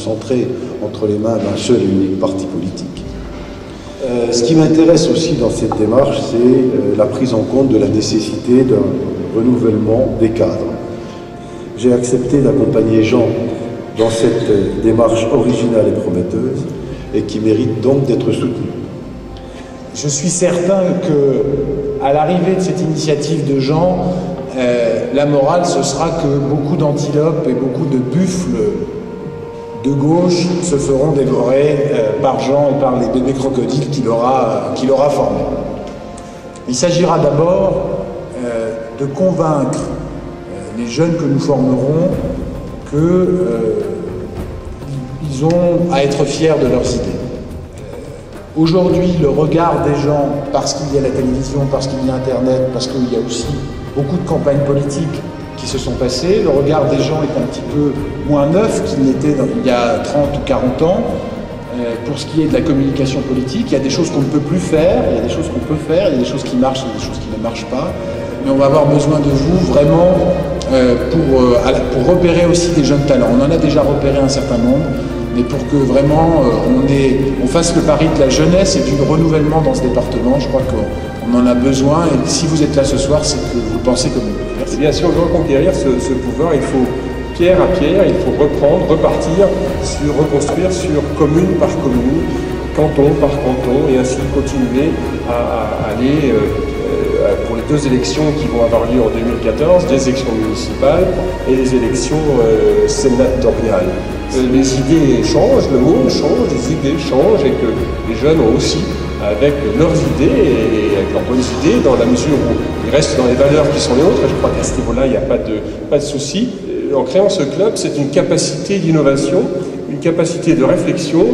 concentrés entre les mains d'un seul et unique parti politique. Ce qui m'intéresse aussi dans cette démarche, c'est la prise en compte de la nécessité d'un renouvellement des cadres. J'ai accepté d'accompagner Jean dans cette démarche originale et prometteuse et qui mérite donc d'être soutenue. Je suis certain que, à l'arrivée de cette initiative de Jean, la morale, ce sera que beaucoup d'antilopes et beaucoup de buffles de gauche se feront dévorer par Jean et par les bébés crocodiles qu'il aura formés. Il s'agira d'abord de convaincre les jeunes que nous formerons qu'ils ont à être fiers de leurs idées. Aujourd'hui, le regard des gens, parce qu'il y a la télévision, parce qu'il y a Internet, parce qu'il y a aussi beaucoup de campagnes politiques qui se sont passées, le regard des gens est un petit peu moins neuf qu'il n'était il y a 30 ou 40 ans. Pour ce qui est de la communication politique, il y a des choses qu'on ne peut plus faire, il y a des choses qu'on peut faire, il y a des choses qui marchent, il y a des choses qui ne marchent pas. Mais on va avoir besoin de vous vraiment pour repérer aussi des jeunes talents. On en a déjà repéré un certain nombre, mais pour que vraiment on fasse le pari de la jeunesse et du renouvellement dans ce département, je crois qu'on en a besoin. Et si vous êtes là ce soir, c'est que vous pensez comme nous. Merci. Bien sûr, on veut reconquérir ce pouvoir, il faut pierre à pierre, il faut reprendre, repartir, reconstruire sur commune par commune, canton par canton, et ainsi continuer à aller pour les deux élections qui vont avoir lieu en 2014, des élections municipales et les élections sénatoriales. Les idées changent, le monde change, les idées changent, et que les jeunes ont aussi, avec leurs idées et avec leurs bonnes idées, dans la mesure où ils restent dans les valeurs qui sont les nôtres, et je crois qu'à ce niveau-là, il n'y a pas de souci. En créant ce club, c'est une capacité d'innovation, une capacité de réflexion,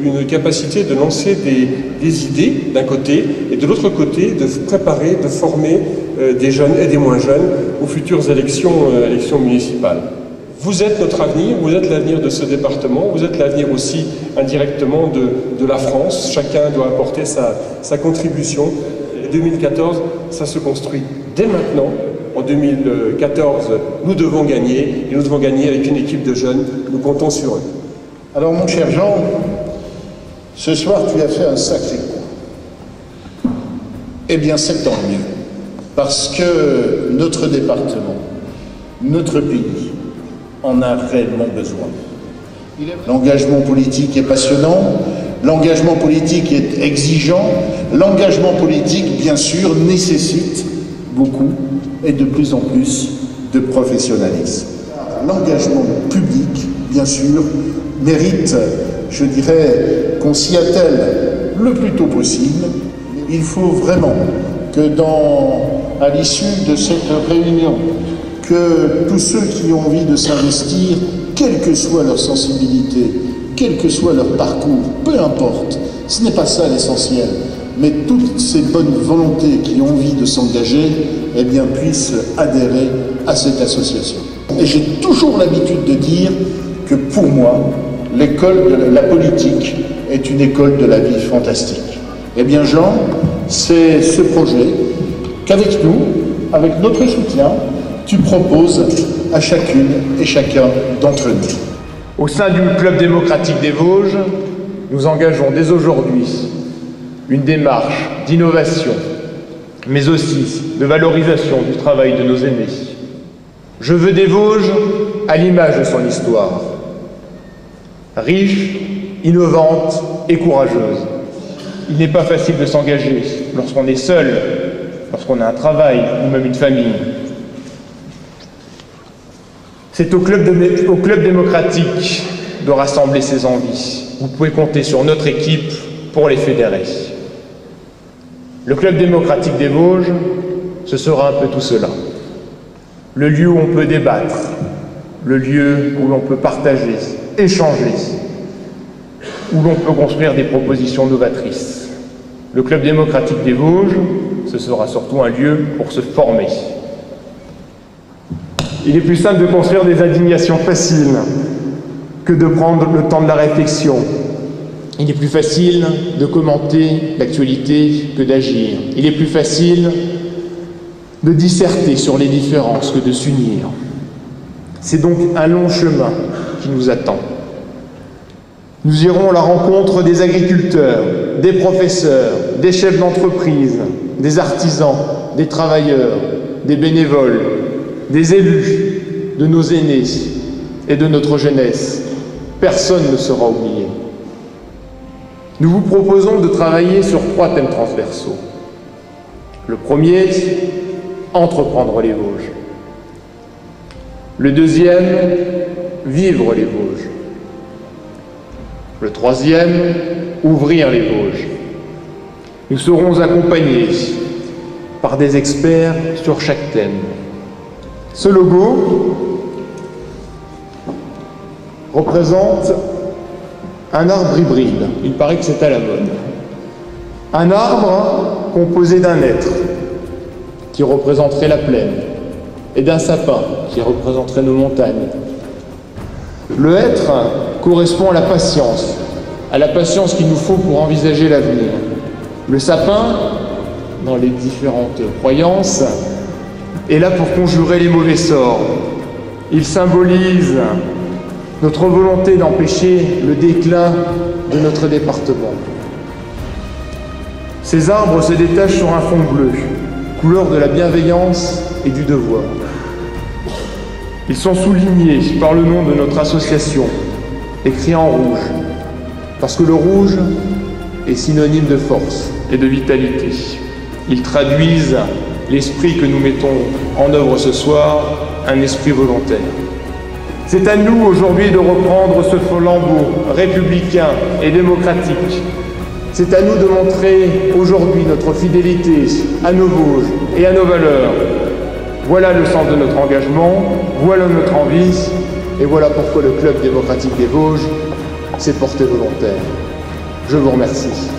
une capacité de lancer des idées d'un côté, et de l'autre côté, de préparer, de former des jeunes et des moins jeunes aux futures élections municipales. Vous êtes notre avenir, vous êtes l'avenir de ce département, vous êtes l'avenir aussi indirectement de la France. Chacun doit apporter sa contribution. 2014, ça se construit dès maintenant. En 2014, nous devons gagner, et nous devons gagner avec une équipe de jeunes. Nous comptons sur eux. Alors mon cher Jean, ce soir tu as fait un sacré coup. Eh bien c'est tant mieux, parce que notre département, notre pays, en a réellement besoin. L'engagement politique est passionnant, l'engagement politique est exigeant, l'engagement politique, bien sûr, nécessite beaucoup et de plus en plus de professionnalisme. L'engagement public, bien sûr, mérite, je dirais, qu'on s'y attelle le plus tôt possible. Il faut vraiment que à l'issue de cette réunion, que tous ceux qui ont envie de s'investir, quelle que soit leur sensibilité, quel que soit leur parcours, peu importe, ce n'est pas ça l'essentiel, mais toutes ces bonnes volontés qui ont envie de s'engager, eh bien, puissent adhérer à cette association. Et j'ai toujours l'habitude de dire que pour moi, la politique est une école de la vie fantastique. Eh bien, Jean, c'est ce projet qu'avec nous, avec notre soutien, tu proposes à chacune et chacun d'entre nous. Au sein du Club démocratique des Vosges, nous engageons dès aujourd'hui une démarche d'innovation, mais aussi de valorisation du travail de nos aînés. Je veux des Vosges à l'image de son histoire, riche, innovante et courageuse. Il n'est pas facile de s'engager lorsqu'on est seul, lorsqu'on a un travail ou même une famille. C'est au club démocratique de rassembler ses envies. Vous pouvez compter sur notre équipe pour les fédérer. Le Club démocratique des Vosges, ce sera un peu tout cela. Le lieu où on peut débattre, le lieu où l'on peut partager, échanger, où l'on peut construire des propositions novatrices. Le Club démocratique des Vosges, ce sera surtout un lieu pour se former. Il est plus simple de construire des indignations faciles que de prendre le temps de la réflexion. Il est plus facile de commenter l'actualité que d'agir. Il est plus facile de disserter sur les différences que de s'unir. C'est donc un long chemin qui nous attend. Nous irons à la rencontre des agriculteurs, des professeurs, des chefs d'entreprise, des artisans, des travailleurs, des bénévoles, des élus, de nos aînés et de notre jeunesse. Personne ne sera oublié. Nous vous proposons de travailler sur 3 thèmes transversaux. Le premier, entreprendre les Vosges. Le deuxième, vivre les Vosges. Le troisième, ouvrir les Vosges. Nous serons accompagnés par des experts sur chaque thème. Ce logo représente un arbre hybride. Il paraît que c'est à la mode. Un arbre composé d'un hêtre qui représenterait la plaine et d'un sapin qui représenterait nos montagnes. Le hêtre correspond à la patience qu'il nous faut pour envisager l'avenir. Le sapin, dans les différentes croyances, est là pour conjurer les mauvais sorts. Il symbolise notre volonté d'empêcher le déclin de notre département. Ces arbres se détachent sur un fond bleu, couleur de la bienveillance et du devoir. Ils sont soulignés par le nom de notre association, écrit en rouge, parce que le rouge est synonyme de force et de vitalité. Ils traduisent l'esprit que nous mettons en œuvre ce soir, un esprit volontaire. C'est à nous aujourd'hui de reprendre ce flambeau républicain et démocratique. C'est à nous de montrer aujourd'hui notre fidélité à nos Vosges et à nos valeurs. Voilà le sens de notre engagement, voilà notre envie, et voilà pourquoi le Club démocratique des Vosges s'est porté volontaire. Je vous remercie.